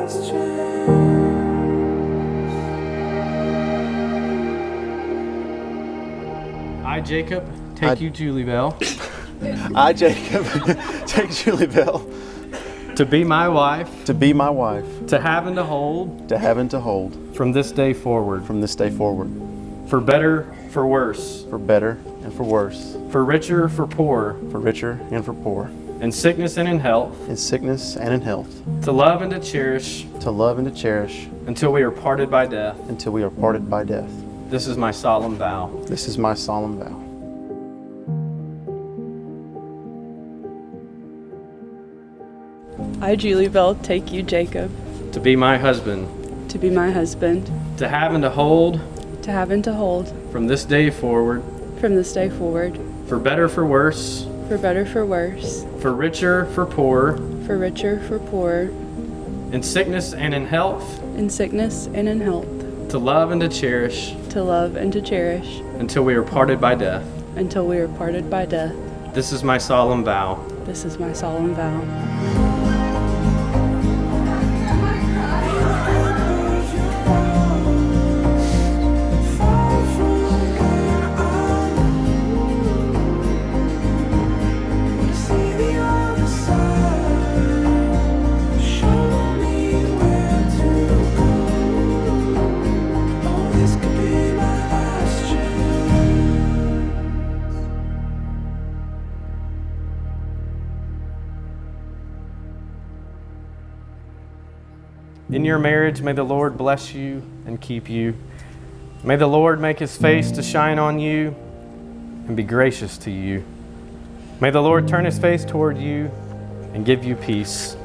last chance. I, Jacob, take you, Julie Bell, I, Jacob, take Julie Bell to be my wife, to be my wife, to have and to hold, to have and to hold, from this day forward, from this day forward, for better, for worse, for better and for worse, for richer, for poor, for richer and for poor, in sickness and in health, in sickness and in health, to love and to cherish, to love and to cherish, until we are parted by death. until we are parted by death. This is my solemn vow. This is my solemn vow. I, Julie Bell, take you, Jacob, To be my husband, to be my husband, to have and to hold, to have and to hold, from this day forward, from this day forward, for better, for worse, for better, for worse, for richer, for poorer, for richer, for poorer, in sickness and in health, in sickness and in health, to love and to cherish, to love and to cherish, until we are parted by death. until we are parted by death. This is my solemn vow. This is my solemn vow. In your marriage, may the Lord bless you and keep you. May the Lord make his face to shine on you and be gracious to you. May the Lord turn his face toward you and give you peace.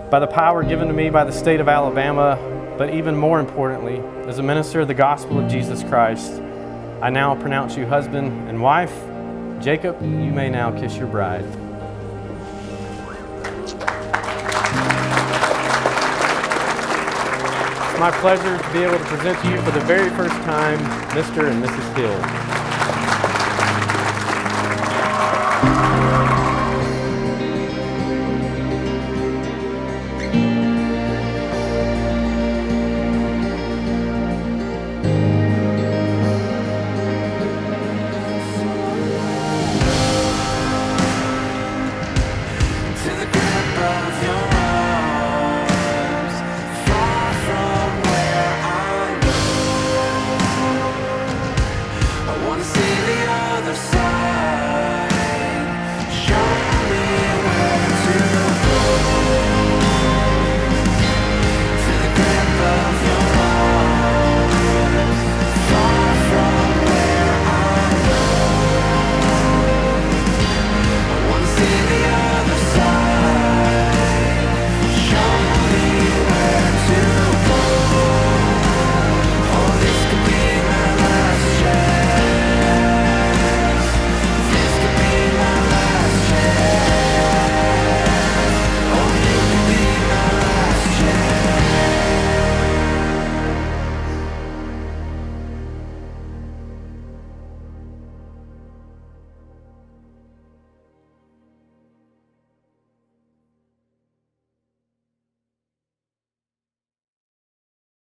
By the power given to me by the state of Alabama, but even more importantly, as a minister of the gospel of Jesus Christ, I now pronounce you husband and wife. Jacob, you may now kiss your bride. It's my pleasure to be able to present to you for the very first time, Mr. and Mrs. Hill.